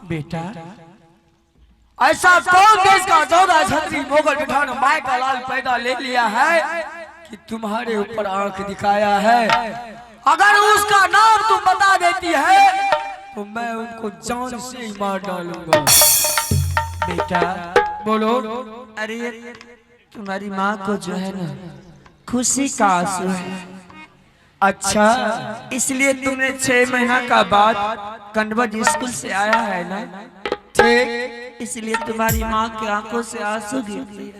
बेटा ऐसा कौन देश का 14 छत्री मोगल पठान माय का लाल पैदा ले लिया है कि तुम्हारे ऊपर आंख दिखाया है। अगर उसका नाम तुम बता देती है तो मैं उनको जान से ही मार डालूंगा। बेटा बोलो। अरे तुम्हारी माँ को जो है ना खुशी का आंसू है। अच्छा इसलिए तुमने 6 महीना का बाद कंडवज स्कूल से आया है ना। ठीक इसलिए तुम्हारी माँ की आंखों से आंसू गिर लिए।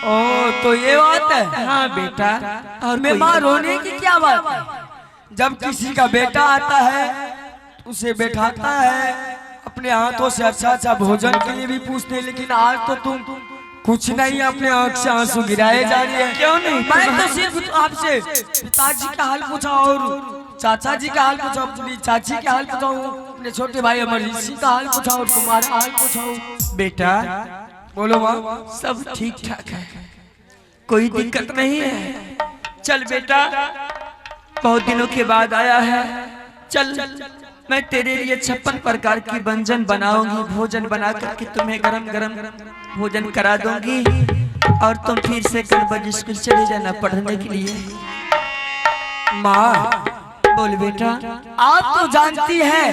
ओ तो ये बात है। हाँ बेटा। और मैं माँ रोने की क्या बात है। जब किसी का बेटा आता है उसे बैठाता है अपने हाथों से अच्छा अच्छा भोजन के लिए भी पूछते हैं, लेकिन आज तो तुम कुछ नहीं अपने आंख से आंसू गिराए जा रही है। क्यों नहीं? मैं तो सिर्फ आपसे पिताजी का हाल पूछा और चाचा जी का हाल पूछा, अपनी चाची का हाल पूछा, अपने छोटे भाई अमरजीत सिंह का हाल पूछा और तुम्हारा हाल पूछा। बेटा बोलो माँ। सब ठीक ठाक है, कोई दिक्कत नहीं है। चल बेटा बहुत दिनों के बाद आया है, चल मैं तेरे लिए 56 प्रकार की व्यंजन बनाऊंगी, भोजन बना करके तुम्हें गरम गरम भोजन करा दूंगी और तुम फिर से कंडवज स्कूल चले जाना पढ़ने के लिए। माँ बोल बेटा। आप तो जानती है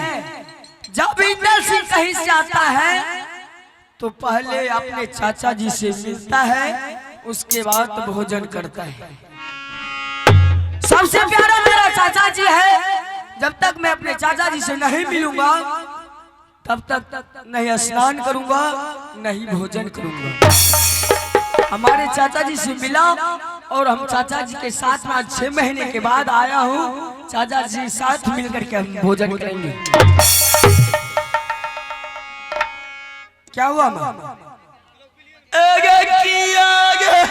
जब इंदर सिंह कहीं से आता है तो पहले अपने चाचा जी से मिलता है, उसके बाद भोजन करता है। सबसे प्यारा मेरा चाचा जी है। जब तक मैं अपने चाचा जी से नहीं मिलूंगा तब तक नहीं स्नान करूंगा नहीं भोजन करूंगा। हमारे चाचा जी से मिला और हम चाचा जी के साथ में आज 6 महीने के बाद आया हूँ। चाचा जी साथ मिलकर के हम भोजन करेंगे। क्या हुआ माँ? आगे की आगे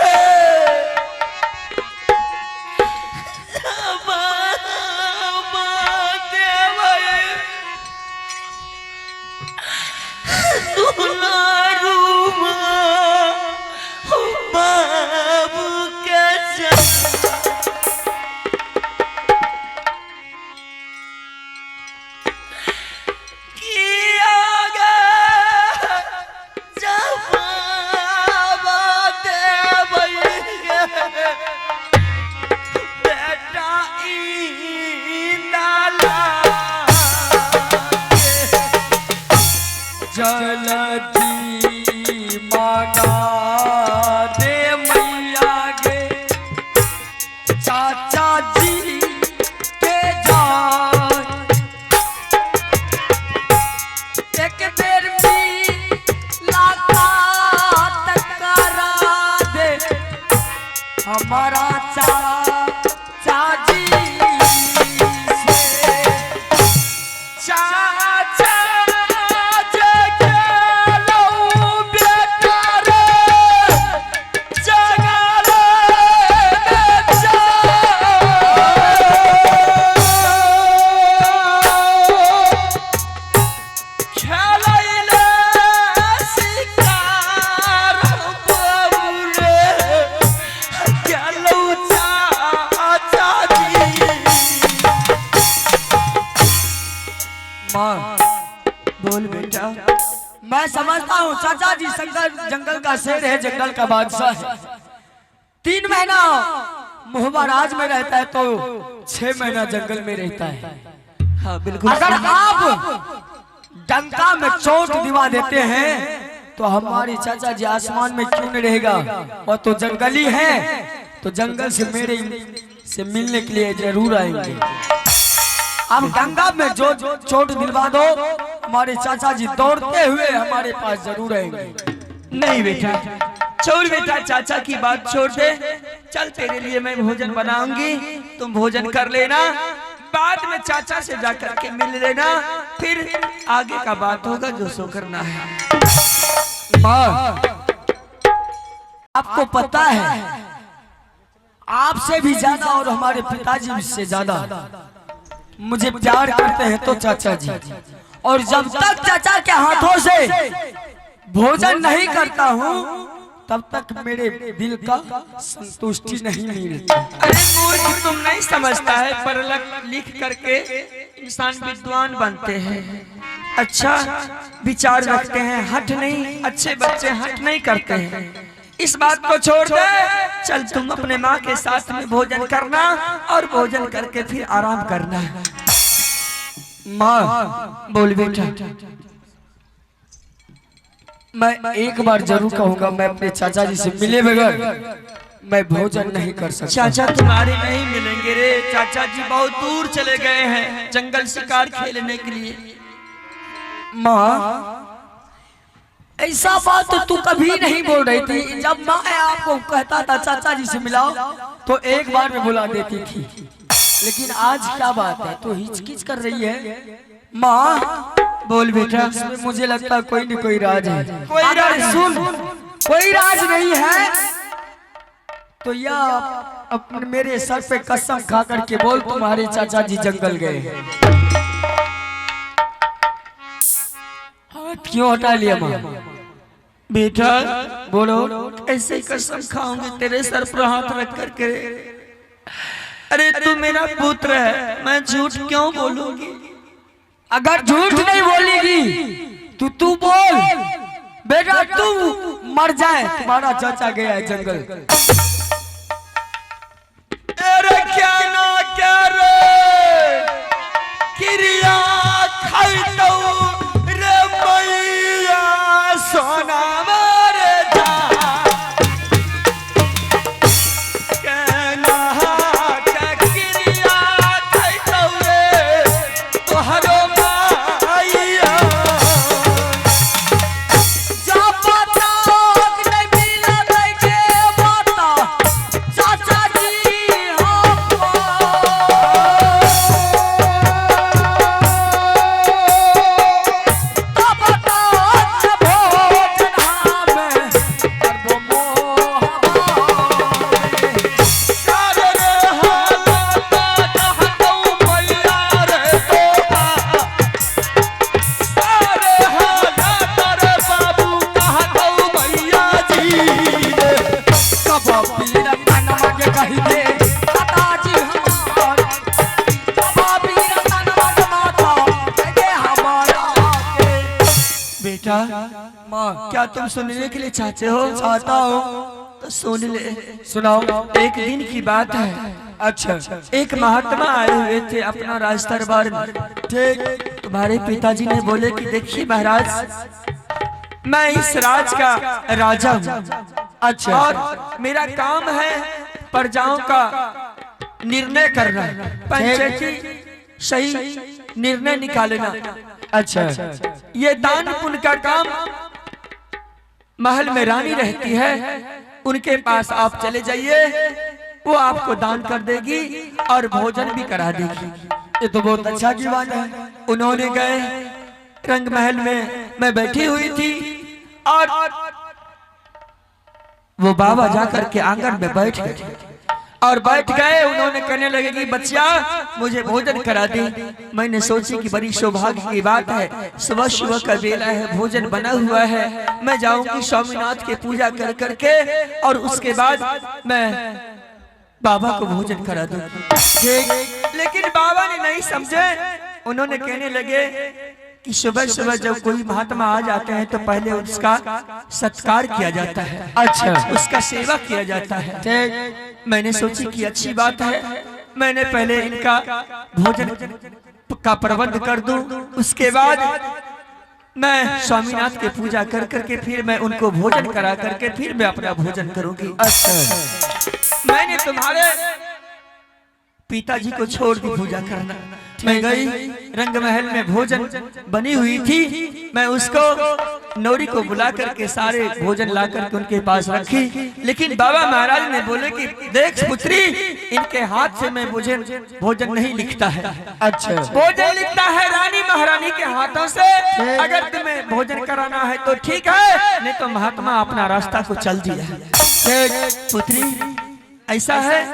हमारा चाचा जी से चाचा जगलो बेटा रे जगलो बेटा माँ बोल बेटा। मैं समझता हूँ चाचा जी शंकर जंगल का शेर है, जंगल का बादशाह है। 3 महीना मोहबा राज में रहता है तो 6 महीना जंगल में रहता है। हाँ बिल्कुल। अगर आप डंका में चोट दिवा देते हैं तो हमारे चाचा जी आसमान में क्यों नहीं रहेगा? और तो जंगली है तो जंगल से मेरे से मिलने के लिए जरूर आएंगे। अब गंगा में जो चोट दिलवा दो, हमारे चाचा जी दौड़ते हुए हमारे पास जरूर आएंगे। नहीं बेटा, छोड़ बेटा, चाचा की बात छोड़ दे। चल तेरे लिए मैं भोजन बनाऊंगी, तुम भोजन कर लेना, बाद में चाचा से जाकर के मिल लेना, फिर आगे का बात होगा जो सो करना है। माँ आपको पता है आपसे भी ज्यादा और हमारे पिताजी से ज्यादा मुझे प्यार करते हैं तो चाचा जी। और जब तक चाचा के हाथों से भोजन नहीं करता हूँ तब तक मेरे दिल का संतुष्टि नहीं मिलती। अरे मूर्ख, तुम नहीं समझता है, पढ़ लिख करके इंसान विद्वान बनते हैं, अच्छा विचार रखते हैं, हट नहीं, अच्छे बच्चे हट नहीं करते हैं। इस बात को छोड़ दे, चल तुम अपने माँ के साथ में भोजन करना और भोजन करके फिर आराम करना। माँ बोल बेटा। मैं एक बार जरूर कहूंगा, मैं अपने चाचा जी से मिले बगैर मैं भोजन नहीं कर सकता। चाचा तुम्हारे नहीं मिलेंगे रे, चाचा जी बहुत दूर चले गए हैं जंगल शिकार खेलने के लिए। माँ ऐसा बात तो तू कभी नहीं बोल रही थी। जब मैं आपको कहता था चाचा जी से मिलाओ तो एक बार में बुला देती थी, लेकिन आज क्या बात है तो हिचकिच कर रही है? माँ बोल बेटा। मुझे लगता है कोई न कोई राज है। कोई राज सुन, कोई राज नहीं है तो यह अपने मेरे सर पे कसम खा करके बोल तुम्हारे चाचा जी जंगल गए हैं। हाथ क्यों हटा लिया माँ? बेटा बोलो। ऐसे कसम खाऊंगी तेरे सर पर हाथ रख करके? अरे तू मेरा पुत्र है, मैं झूठ क्यों बोलूंगी? अगर झूठ नहीं बोलेगी तो तू बोल बेटा, तू मर जाए, तुम्हारा चाचा गया है जंगल। अरे क्या ना क्या रे क्रिया खाई तो रे मैया सोना मारे जा कहना क्या क्रिया खाई तो रे तोहरो माया जा पता नहीं मिला के बता चाचा जी हमको। तो बता भोजन हमें करबो बेटा। माँ क्या तुम सुनने के लिए चाहते हो? चाहता हूँ तो सुन ले। सुनाओ। एक दिन की बात है, अच्छा एक महात्मा आए हुए थे अपना राज दरबार में। ठीक। तुम्हारे पिताजी ने बोले कि देखिए महाराज, मैं इस राज का राजा हूँ, अच्छा और मेरा काम है प्रजाओं का निर्णय करना, पंचायती सही निर्णय निकालना। अच्छा ये दान पुण्य का काम महल में रानी रहती है, उनके पास आप चले जाइए, वो आपको दान कर देगी और भोजन भी करा देगी। ये तो बहुत अच्छा की बात है। उन्होंने गए, रंग महल में मैं बैठी हुई थी और वो बाबा जाकर के आंगन में बैठ गए और बैठ गए। उन्होंने कहने लगे कि बच्चा मुझे भोजन करा दी। मैंने सोची कि बड़ी सौभाग्य की बात है, सुबह सुबह का बेला है, भोजन बना हुआ है, मैं जाऊंगी स्वामीनाथ के पूजा कर करके और उसके बाद मैं बाबा को भोजन करा दूंगी। लेकिन बाबा ने नहीं समझे, उन्होंने कहने लगे कि सुबह सुबह जब कोई महात्मा आ जाते हैं तो पहले उसका सत्कार किया जाता है, अच्छा। उसका सेवा किया जाता है। मैंने सोची कि अच्छी बात है, मैंने पहले इनका भोजन का प्रबंध कर दूं, उसके बाद मैं स्वामीनाथ के पूजा कर करके फिर मैं उनको भोजन करा करके फिर मैं अपना भोजन करूंगी। अच्छा। मैंने तुम्हारे पिताजी को छोड़ दी पूजा करना। मैं गई रंग महल में भोजन बनी हुई थी, मैं उसको नौरी को बुला करके सारे भोजन ला करके उनके पास रखी। लेकिन बाबा महाराज ने बोले कि देख पुत्री, इनके हाथ से मैं भोजन नहीं लिखता है। अच्छा। भोजन लिखता है रानी महारानी के हाथों से। अगर तुम्हें भोजन कराना है तो ठीक है, नहीं तो महात्मा अपना रास्ता को चल दिया। पुत्री ऐसा है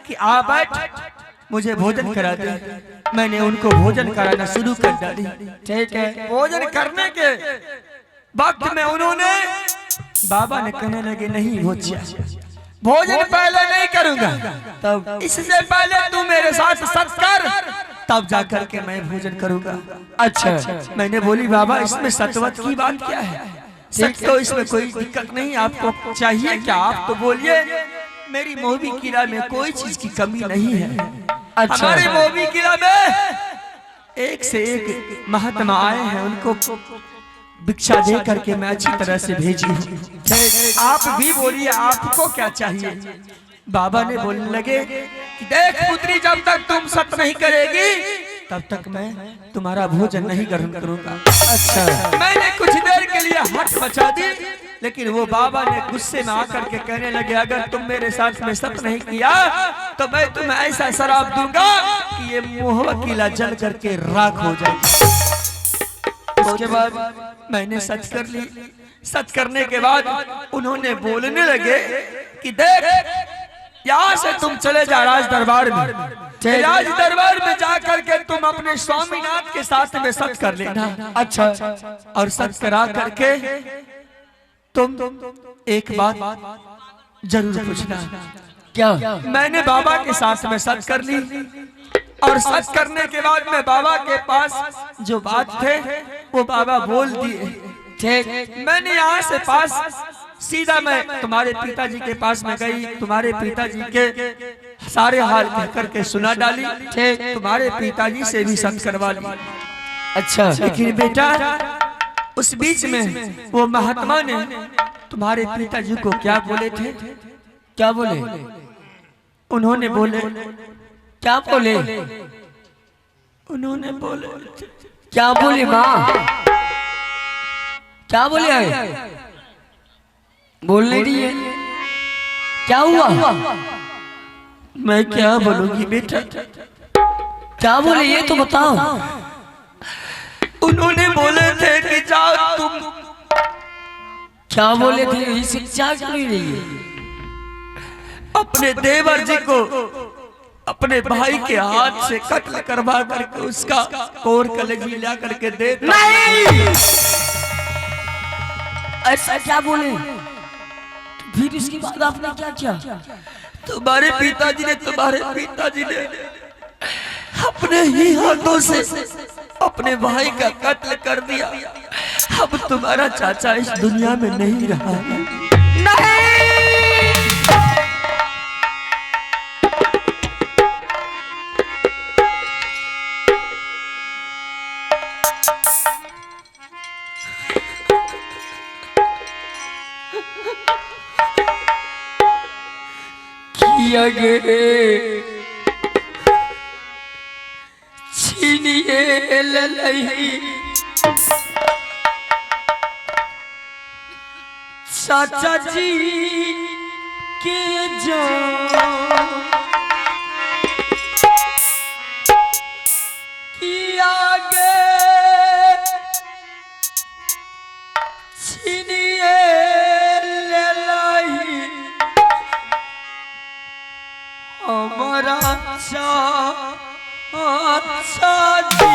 कि आ बैठ, मुझे भोजन करा दे। मैंने उनको भोजन कराना शुरू कर डाली। ठीक है। भोजन करने के वक्त में उन्होंने बाबा ने कहने लगे नहीं भोजन पहले नहीं करूंगा, तब इससे पहले तू मेरे साथ सत्य कर, तब जाकर के मैं भोजन करूंगा। अच्छा। मैंने बोली बाबा इसमें सतवत की बात क्या है? सच तो इसमें कोई दिक्कत नहीं, आपको चाहिए क्या आप तो बोलिए। मेरी मोहबी किला में कोई चीज की कमी नहीं है। अच्छा। हमारे मोहबी किला में एक से एक महात्मा आए हैं, उनको भिक्षा दे करके मैं अच्छी तरह से भेजी हूँ। आप भी बोलिए आपको क्या चाहिए? बाबा ने बोलने लगे कि देख पुत्री, जब तक तुम सत्य नहीं करेगी तब तक मैं तुम्हारा भोजन नहीं ग्रहण करूंगा। अच्छा। मैंने कुछ देर के लिए हट मचा दी, लेकिन वो बाबा ने गुस्से में आकर के कहने लगे अगर तुम मेरे साथ में सत्य नहीं किया तो मैं तुम्हें ऐसा शराब दूंगा कि ये मोहवा किला जल करके राख हो जाए। उसके बाद मैंने सच कर ली। सच करने के बाद उन्होंने बोलने लगे कि देख यहाँ से तुम चले जा राज दरबार में, राज दरबार में जाकर के तुम अपने स्वामीनाथ के साथ में सच कर लेना। अच्छा। और सच करा करके तुम एक बात जरूर पूछना। क्या? मैंने बाबा के साथ में सच कर ली और सच करने के बाद में बाबा के पास जो बात थे वो बाबा बोल दिए। ठीक। मैंने यहाँ से पास सीधा मैं तुम्हारे पिताजी के पास में गई, तुम्हारे पिताजी के सारे हाल कह करके सुना डाली। ठीक। तुम्हारे पिताजी से भी सच करवा ली। अच्छा। लेकिन बेटा उस बीच में वो महात्मा ने तुम्हारे पिताजी को क्या बोले थे? क्या बोले? उन्होंने बोले क्या बोले? उन्होंने बोले क्या बोले माँ? क्या बोले है? बोल नहीं रही है, क्या हुआ? मैं क्या बोलूंगी बेटा? क्या बोले ये तो बताओ। उन्होंने बोले थे कि जाओ तुम। क्या बोले थे? शिक्षा क्यों नहीं रही है? अपने देवर जी को अपने भाई के हाथ से कत्ल करवा करके उसका कोर कलेजी ला करके दे। नहीं, ऐसा क्या बोले? फिर इसके बाद आपने क्या किया? तुम्हारे पिताजी ने अपने ही हाथों से अपने भाई का कत्ल कर दिया। अब तुम्हारा चाचा इस दुनिया में नहीं रहा। नहीं। किया गे छीनिए ललही चाचा जी के जान किया गे छीनिए ललही हमारा अच्छा जी।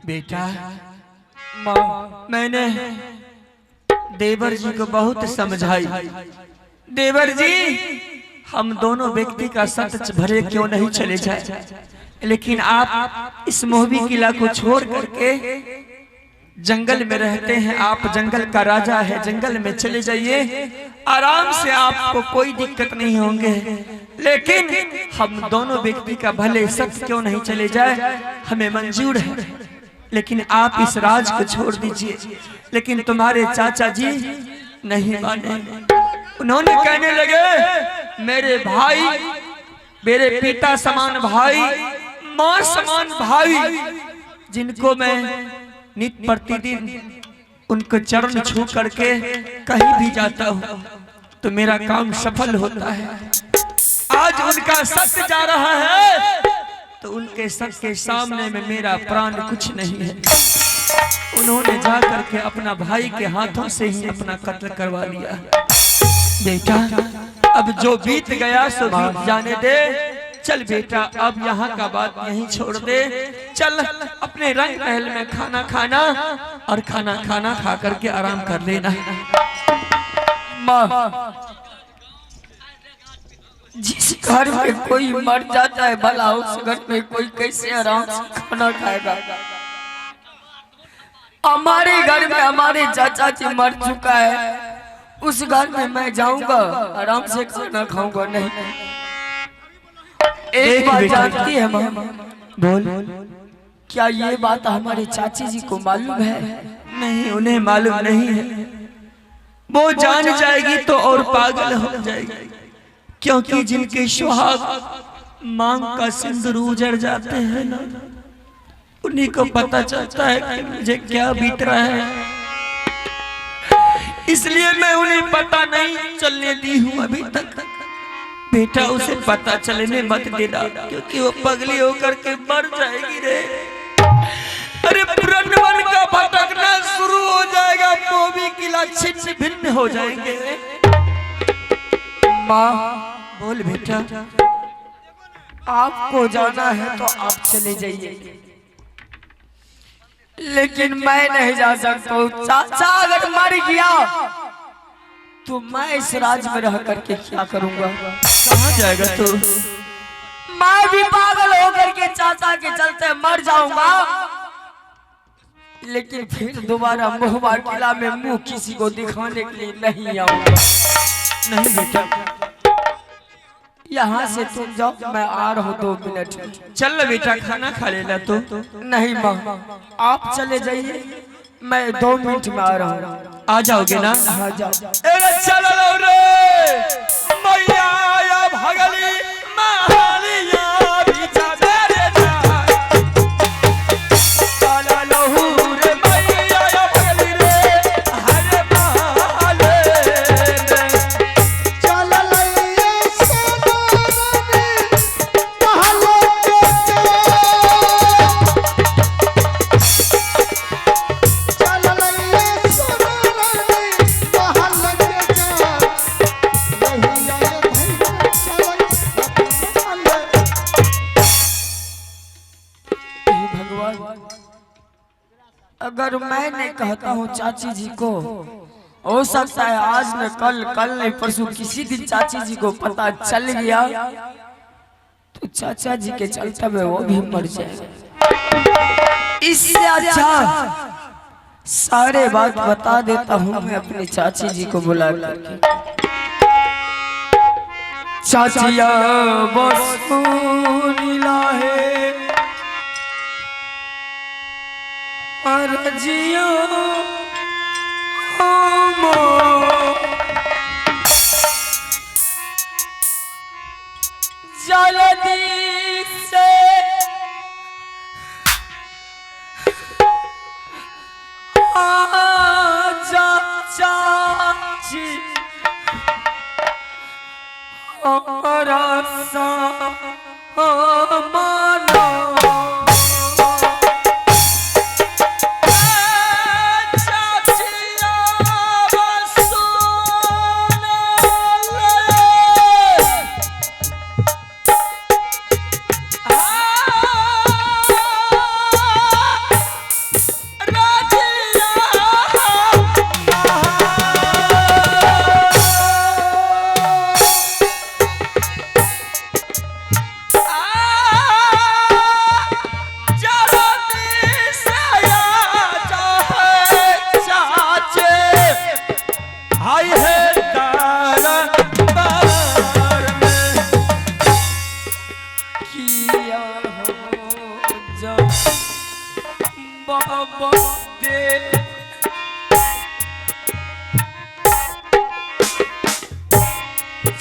बेटा मैंने देवर जी को बहुत समझाई। देवर जी हम दोनों व्यक्ति का सच भरे क्यों नहीं चले जाए, लेकिन आप इस मोहबी किला को छोड़ करके जंगल में रहते हैं, आप जंगल का राजा है, जंगल में चले जाइए, आराम से आपको कोई दिक्कत नहीं होंगे। लेकिन हम दोनों व्यक्ति का भले सच क्यों नहीं चले जाए, हमें मंजूर है, लेकिन आप इस राज को छोड़ दीजिए। लेकिन तुम्हारे चाचा जी नहीं माने, उन्होंने कहने लगे मेरे भाई, मेरे पिता समान भाई, मां समान भाई, जिनको मैं नित्य प्रतिदिन उनको चरण छू करके कहीं भी जाता हूँ तो मेरा काम सफल होता है। आज उनका सत्य जा रहा है तो उनके सत्य के सामने में मेरा प्राण कुछ नहीं है। उन्होंने जा करके अपना भाई के हाथों से ही अपना कत्ल करवा लिया। बेटा अब जो बीत गया सो बीत जाने दे। चल बेटा अब यहाँ का बात यहीं छोड़ दे, चल अपने रंग महल में खाना खाना और खाना खा करके आराम कर लेना। माँ जिस घर में कोई मर जाता है भला उस घर में कोई कैसे आराम से खाना खाएगा। हमारे घर में हमारे चाचा जी मर चुका है, उस घर में मैं जाऊंगा आराम से खाना खाऊंगा नहीं। एक बात जानती है माँ, बोल क्या ये बात हमारे चाची जी को मालूम है? नहीं, उन्हें मालूम नहीं है। वो जान जाएगी तो और पागल हो जाएगी, क्योंकि जिनके सुहाग मांग का सिंदूर उजड़ जाते हैं ना, उन्हीं को पता चलता है कि मुझे क्या बीत रहा है। इसलिए मैं उन्हें पता नहीं चलने दी हूँ अभी तक। बेटा उसे पता चलने मत देना, क्योंकि वो पगली होकर के मर जाएगी रे। अरे ब्रह्मन का भटकना शुरू हो जाएगा, मोहबी किला छिन्न भिन्न हो जाएंगे। माँ बोल बेटा। आपको जाना है तो आप चले जाइए, लेकिन मैं नहीं जा सकता हूँ। चाचा अगर मर गया तो मैं इस राज में रह करके क्या करूंगा? कहाँ जाएगा तू? मैं भी पागल होकर के चाचा के चलते मर जाऊंगा, लेकिन फिर दोबारा मोहबा किला में मुंह किसी को दिखाने के लिए नहीं आऊंगा। नहीं बेटा, यहाँ से तुम जाओ, मैं आ रहा हूँ 2 मिनट। चल बेटा खाना खा लेना तो। नहीं माँ आप चले जाइए, मैं 2 मिनट में आ रहा हूँ। आ जाओगे ना? आ जाओ। चलो रे मैया या भगली महालिया बिचा दे जा। चलो लहू रे मैया या भगली रे हरे महाले रे। चलो लइए सोनारी महलो के चलो लइए सोनारी महलो के नहीं आए भाई चलो भगवान अगर मैं नहीं कहता हूँ चाची जी को, हो सकता है आज न कल नहीं परसों किसी दिन चाची जी को पता चल गया तो चाचा जी के चलते में वो भी मर जाएगा। इससे अच्छा सारे बात बता देता हूँ मैं अपनी चाची जी को बुला करके। चाचिया बसूनीला है अरजिया जल्दी से आजा चाची हमारा सामाना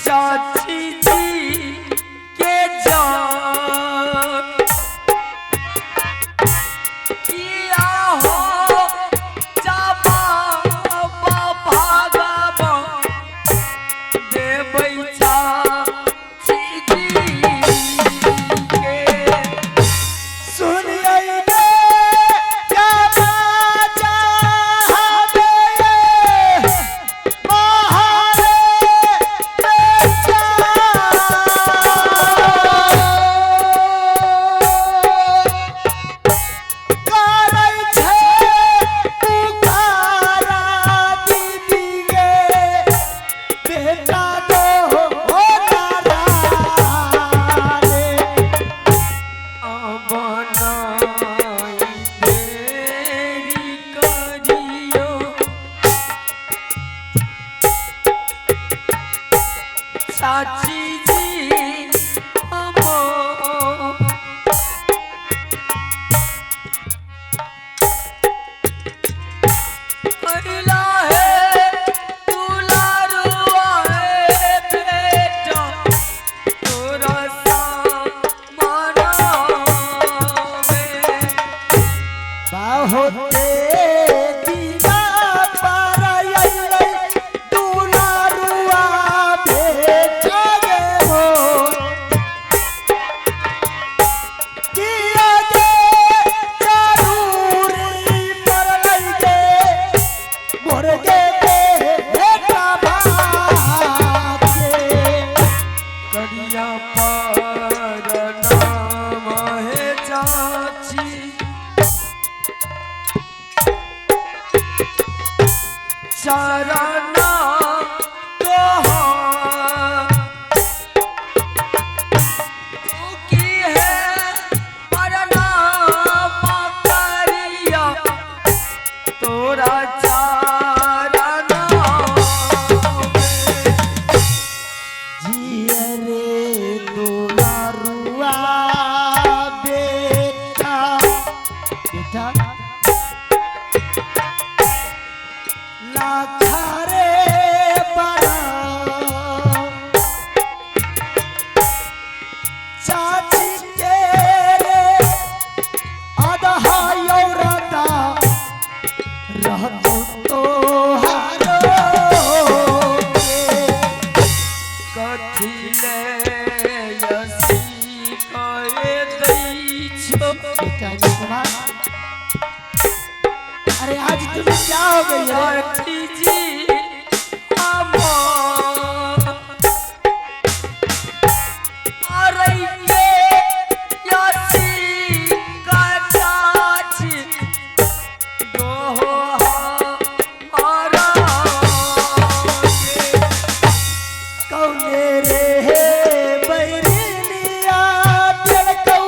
चाची जी के जान किया हो जाबा भागबा देबै चाची जी के सुनिए ने जाबा चाहबे महारे चाची जी हमो अइला है दुलारुआ है बेटा तोरा सामना में बाहोते दीना पर अइलै दुलारुआ भेटा गे हो किया गे जरूरी परलै गे मोर गे बेटा बाप के करिया पर नाम है चाची चरना की है प्रणाम करिया तोरा चरना जिए रे दुलारुआ बेटा बेटा लाखारे बड़ा चाची के रे आधा यौरता रहतो तो हारो के कथी ले यसी कहे दै छो बेटा कुमार अरे आज तुम्हें क्या हो गई है चाची जी हमो अरे के यसी का चाची दो हमारा के कौने रे बैरिनिया तिलकौ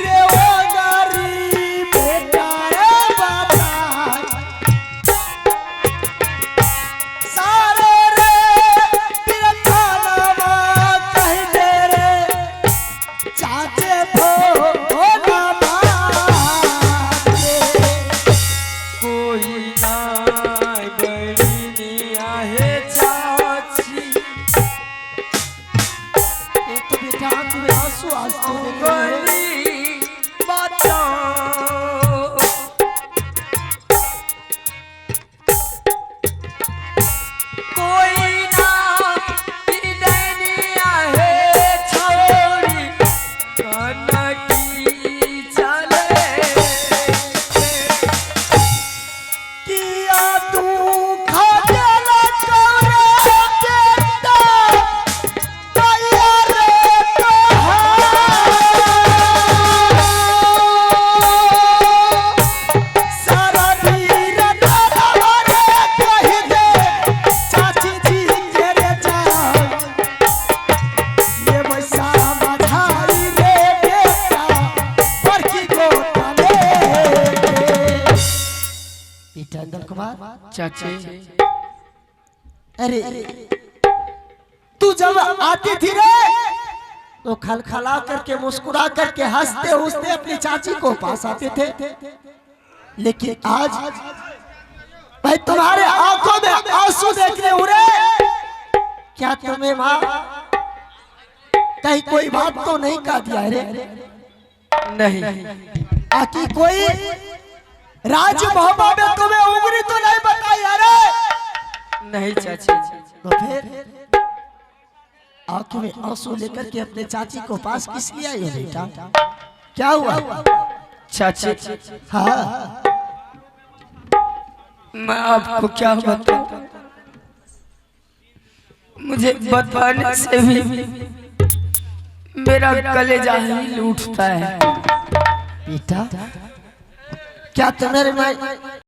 रे ओ गारी बेटा रे बाबा बेटा तुम्हें आंसू आंसू देख रहे हैं। कोई ना इदनिया है छोड़ी कनकी चले किया तू खजला करे बेटा तैयार तो सारा वीर डाला रे कह दे चाची जी के रे जान ये वैसा मझाई रे बेटा पर की गोता ले चंदन कुमार चाची अरे तू जब आती थी रे तो खलखला करके मुस्कुरा करके हंसते हंसते अपनी चाची को पास आते थे, लेकिन आज भाई तुम्हारे आंखों में आंसू देखने उड़े। क्या तुम्हें माँ कहीं कोई बात तो नहीं कह दिया रे? नहीं आकी कोई राज मोहब्बत में तुम्हें उंगली तो नहीं बताई अरे? नहीं चाची। तो फिर आंखों में आंसू लेकर के अपने चाची को पास किस लिए आई है बेटा? क्या हुआ? चाची हाँ मैं आपको क्या बताऊं, मुझे बताने से भी मेरा कलेजा ही उठता है। बेटा क्या तुम्हारे